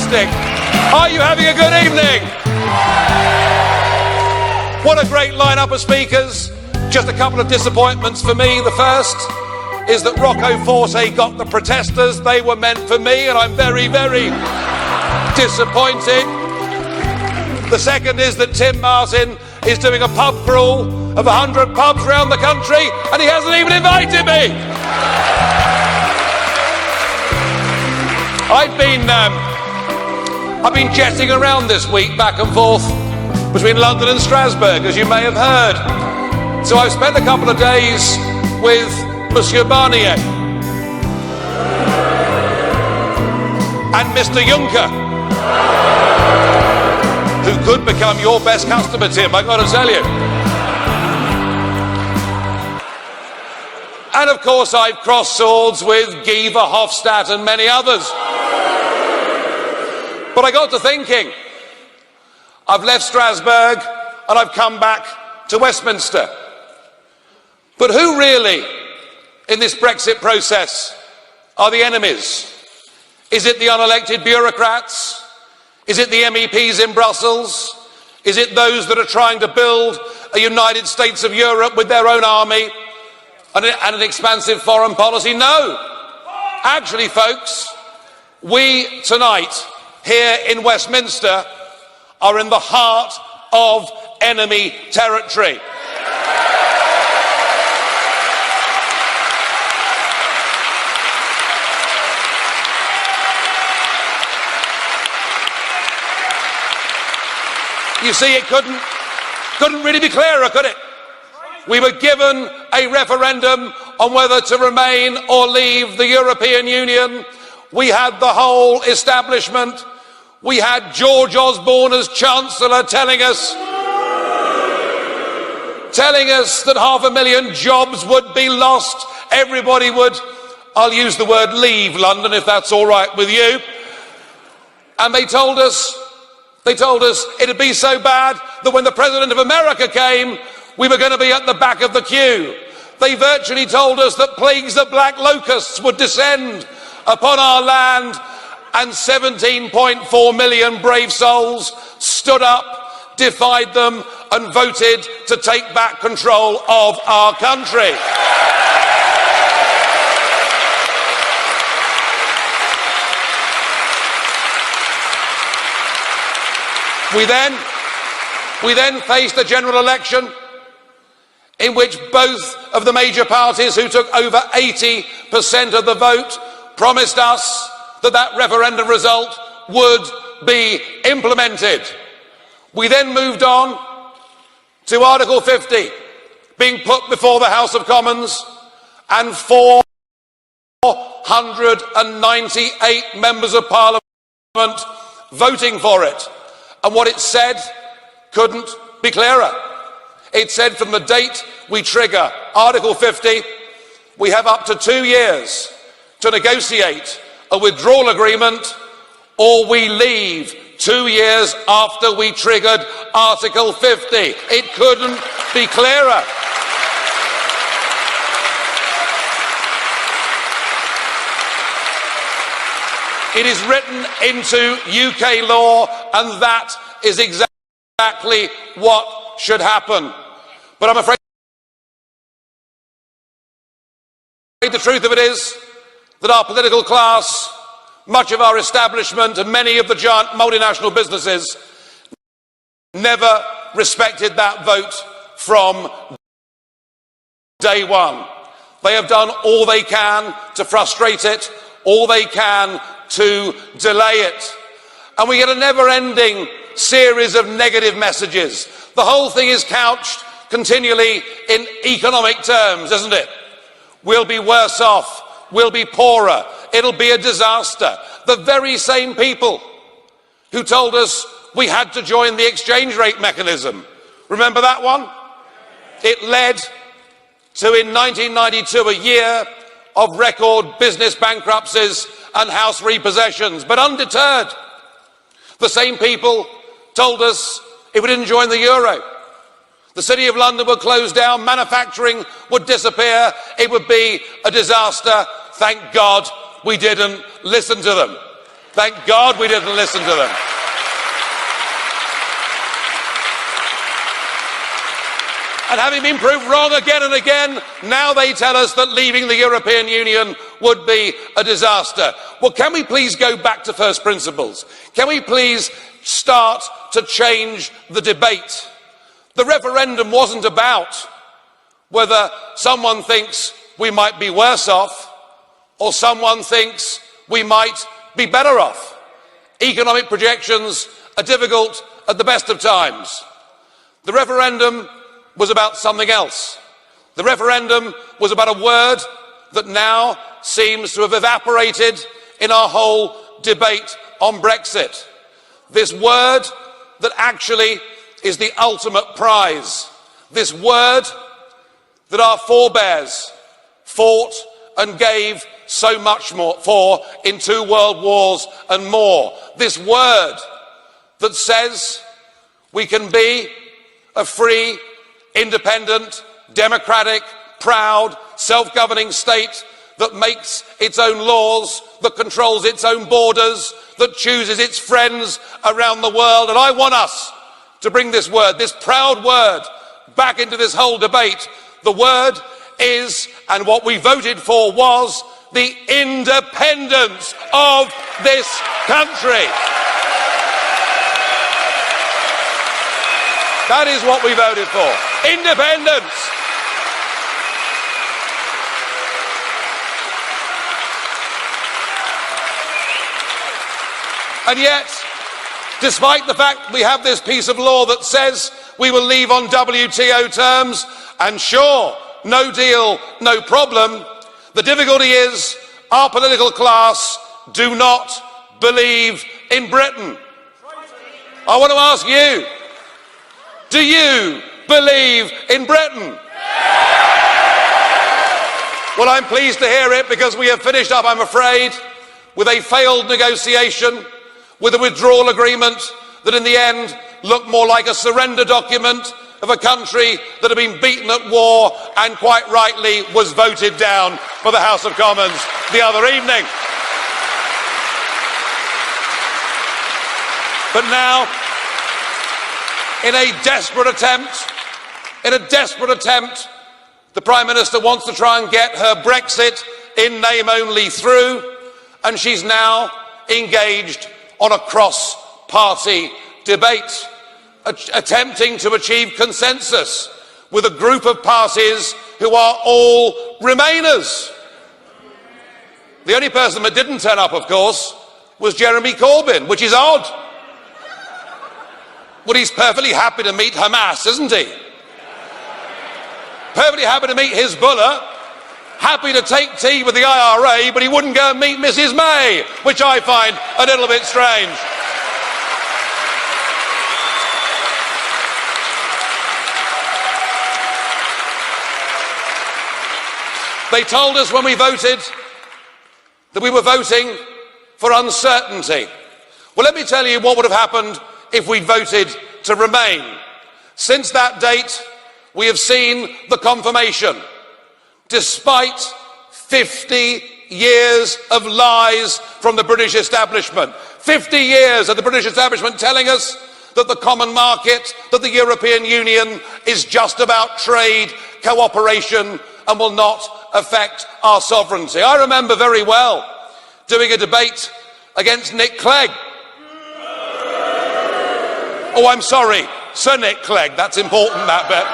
fantastic. Are you having a good evening? What a great lineup of speakers. Just a couple of disappointments for me. The first is that Rocco Forte got the protesters. They were meant for me, and I'm very, very disappointed. The second is that Tim Martin is doing a pub crawl of 100 pubs around the country, and he hasn't even invited me. I've been jetting around this week back and forth between London and Strasbourg, as you may have heard. So I've spent a couple of days with Monsieur Barnier and Mr. Juncker, who could become your best customer, Tim, I've got to tell you. And of course I've crossed swords with Guy Verhofstadt and many others. But I got to thinking, I've left Strasbourg and I've come back to Westminster. But who really, in this Brexit process, are the enemies? Is it the unelected bureaucrats? Is it the MEPs in Brussels? Is it those that are trying to build a United States of Europe with their own army and an expansive foreign policy? No. Actually, folks, we tonight here in Westminster are in the heart of enemy territory. You see, it couldn't really be clearer, could it? We were given a referendum on whether to remain or leave the European Union. We had the whole establishment. We had George Osborne as Chancellor telling us that 500,000 jobs would be lost. Everybody would, I'll use the word leave London if that's all right with you. And they told us it'd be so bad that when the President of America came, we were going to be at the back of the queue. They virtually told us that plagues of black locusts would descend upon our land, and 17.4 million brave souls stood up, defied them, and voted to take back control of our country. We then faced a general election in which both of the major parties, who took over 80% of the vote, promised us that that referendum result would be implemented. We then moved on to Article 50 being put before the House of Commons, and 498 members of Parliament voting for it. And what it said couldn't be clearer. It said from the date we trigger Article 50, we have up to 2 years to negotiate a withdrawal agreement, or we leave 2 years after we triggered Article 50. It couldn't be clearer. It is written into UK law, and that is exactly what should happen. But I'm afraid the truth of it is that our political class, much of our establishment, and many of the giant multinational businesses never respected that vote from day one. They have done all they can to frustrate it, all they can to delay it. And we get a never-ending series of negative messages. The whole thing is couched continually in economic terms, isn't it? We'll be worse off. We'll be poorer. It'll be a disaster. The very same people who told us we had to join the exchange rate mechanism. Remember that one? It led to, in 1992, a year of record business bankruptcies and house repossessions. But undeterred, the same people told us if we didn't join the euro, the City of London would close down, manufacturing would disappear, it would be a disaster. Thank God we didn't listen to them. Thank God we didn't listen to them. And having been proved wrong again and again, now they tell us that leaving the European Union would be a disaster. Well, can we please go back to first principles? Can we please start to change the debate? The referendum wasn't about whether someone thinks we might be worse off or someone thinks we might be better off. Economic projections are difficult at the best of times. The referendum was about something else. The referendum was about a word that now seems to have evaporated in our whole debate on Brexit. This word that actually is the ultimate prize. This word that our forebears fought and gave so much more for in 2 world wars and more. This word that says we can be a free, independent, democratic, proud, self-governing state that makes its own laws, that controls its own borders, that chooses its friends around the world. And I want us to bring this word, this proud word, back into this whole debate. The word is, and what we voted for was, the independence of this country. That is what we voted for. Independence. And yet, despite the fact we have this piece of law that says we will leave on WTO terms, and sure, no deal, no problem, the difficulty is our political class do not believe in Britain. I want to ask you, do you believe in Britain? Well, I'm pleased to hear it, because we have finished up, I'm afraid, with a failed negotiation, with a withdrawal agreement that in the end looked more like a surrender document of a country that had been beaten at war and quite rightly was voted down by the House of Commons the other evening. But now, in a desperate attempt, the Prime Minister wants to try and get her Brexit in name only through, and she's now engaged on a cross-party debate, attempting to achieve consensus with a group of parties who are all Remainers. The only person that didn't turn up, of course, was Jeremy Corbyn, which is odd. Well, he's perfectly happy to meet Hamas, isn't he? Perfectly happy to meet Hezbollah, happy to take tea with the IRA, but he wouldn't go and meet Mrs May, which I find a little bit strange. They told us when we voted that we were voting for uncertainty. Well, let me tell you what would have happened if we voted to remain. Since that date, we have seen the confirmation. Despite 50 years of lies from the British establishment, 50 years of the British establishment telling us that the common market, that the European Union is just about trade, cooperation, and will not affect our sovereignty. I remember very well doing a debate against Nick Clegg. Oh, I'm sorry, Sir Nick Clegg, that's important, that bit.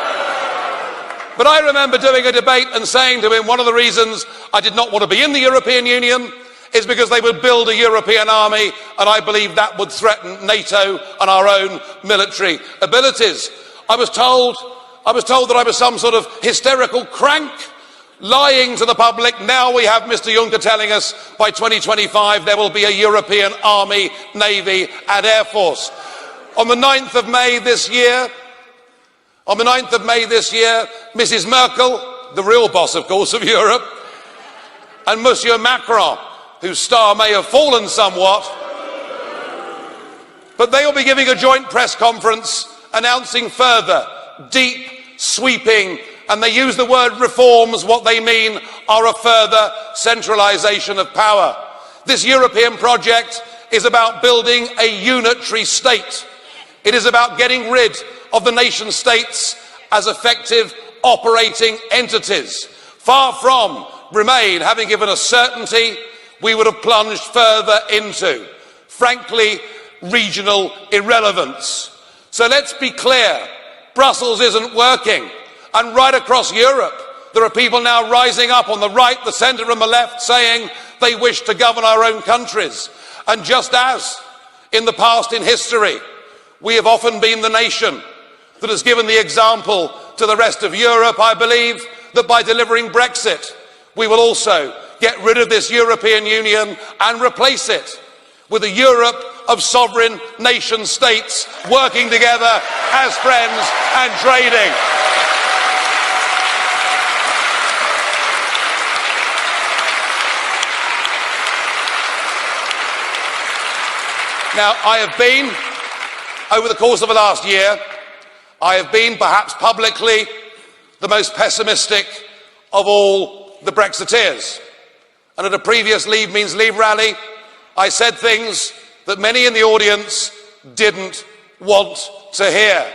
But I remember doing a debate and saying to him one of the reasons I did not want to be in the European Union is because they would build a European army, and I believe that would threaten NATO and our own military abilities. I was told that I was some sort of hysterical crank, lying to the public. Now we have Mr Juncker telling us by 2025 there will be a European army, navy and air force. On the 9th of May this year, Mrs Merkel, the real boss, of course, of Europe, and Monsieur Macron, whose star may have fallen somewhat, but they will be giving a joint press conference announcing further deep, sweeping, and they use the word reforms. What they mean are a further centralisation of power. This European project is about building a unitary state. It is about getting rid of the nation states as effective operating entities. Far from Remain having given us certainty, we would have plunged further into, frankly, regional irrelevance. So let's be clear, Brussels isn't working. And right across Europe, there are people now rising up on the right, the centre and the left saying they wish to govern our own countries. And just as in the past in history, we have often been the nation that has given the example to the rest of Europe, I believe that by delivering Brexit, we will also get rid of this European Union and replace it with a Europe of sovereign nation states working together as friends and trading. Now, I have been, over the course of the last year, I have been perhaps publicly the most pessimistic of all the Brexiteers. And at a previous Leave Means Leave rally, I said things that many in the audience didn't want to hear.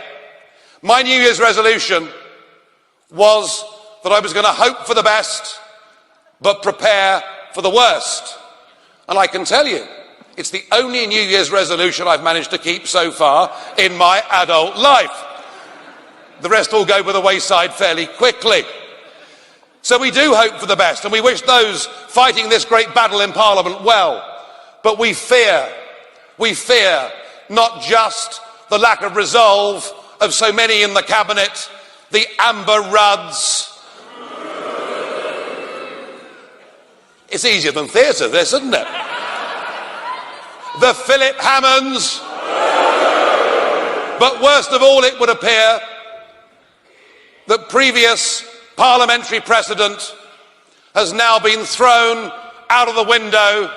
My New Year's resolution was that I was going to hope for the best, but prepare for the worst. And I can tell you, it's the only New Year's resolution I've managed to keep so far in my adult life. The rest all go by the wayside fairly quickly. So we do hope for the best, and we wish those fighting this great battle in Parliament well. But we fear not just the lack of resolve of so many in the cabinet, the Amber Rudds. It's easier than theatre, this, isn't it? The Philip Hammonds. But worst of all, it would appear that previous parliamentary precedent has now been thrown out of the window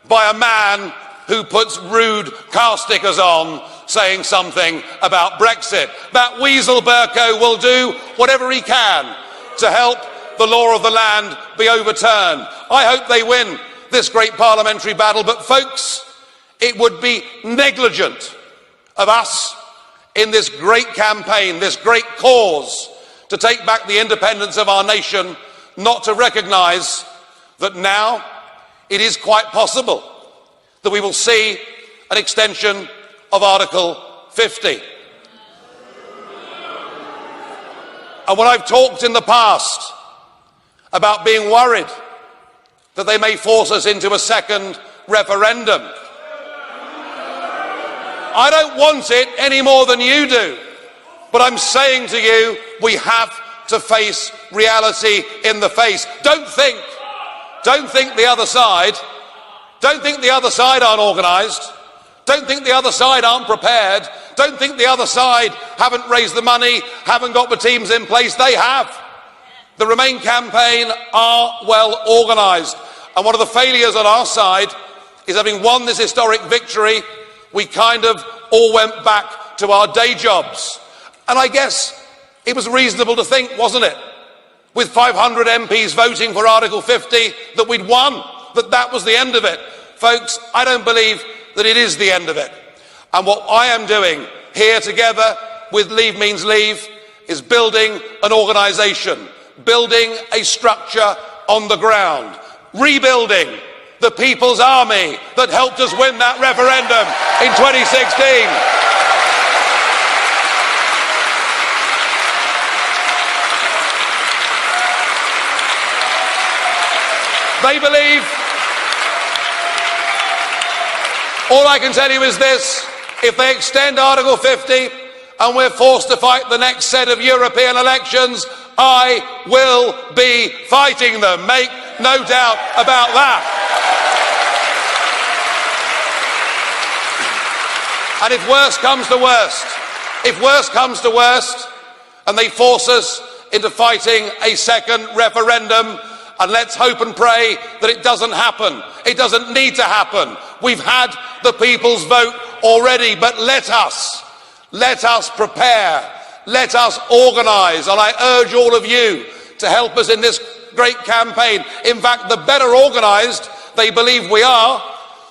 by a man who puts rude car stickers on saying something about Brexit. That weasel Bercow will do whatever he can to help the law of the land be overturned. I hope they win this great parliamentary battle, but folks, it would be negligent of us in this great campaign, this great cause to take back the independence of our nation, not to recognise that now it is quite possible that we will see an extension of Article 50. And when I've talked in the past about being worried that they may force us into a second referendum, I don't want it any more than you do. But I'm saying to you, we have to face reality in the face. Don't think the other side aren't organised. Don't think the other side aren't prepared. Don't think the other side haven't raised the money, haven't got the teams in place. They have. The Remain campaign are well organised. And one of the failures on our side is, having won this historic victory, we kind of all went back to our day jobs. And I guess it was reasonable to think, wasn't it, with 500 MPs voting for Article 50, that we'd won, that was the end of it. Folks, I don't believe that it is the end of it. And what I am doing here together with Leave Means Leave is building an organisation, building a structure on the ground, rebuilding the People's Army that helped us win that referendum in 2016. They believe, all I can tell you is this: if they extend Article 50 and we're forced to fight the next set of European elections, I will be fighting them. Make no doubt about that. And if worse comes to worst, and they force us into fighting a second referendum, and let's hope and pray that it doesn't happen. It doesn't need to happen. We've had the people's vote already, but let us prepare, let us organise, and I urge all of you to help us in this great campaign. In fact, the better organised they believe we are,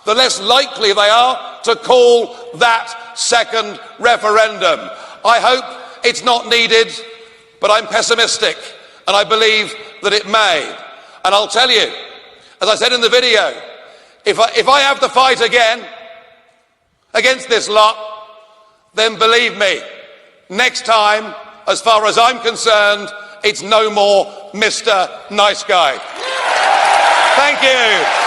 the less likely they are to call that second referendum. I hope it's not needed, but I'm pessimistic, and I believe that it may. And I'll tell you, as I said in the video, if I have to fight again against this lot, then believe me, next time, as far as I'm concerned, it's no more Mr. Nice Guy. Thank you.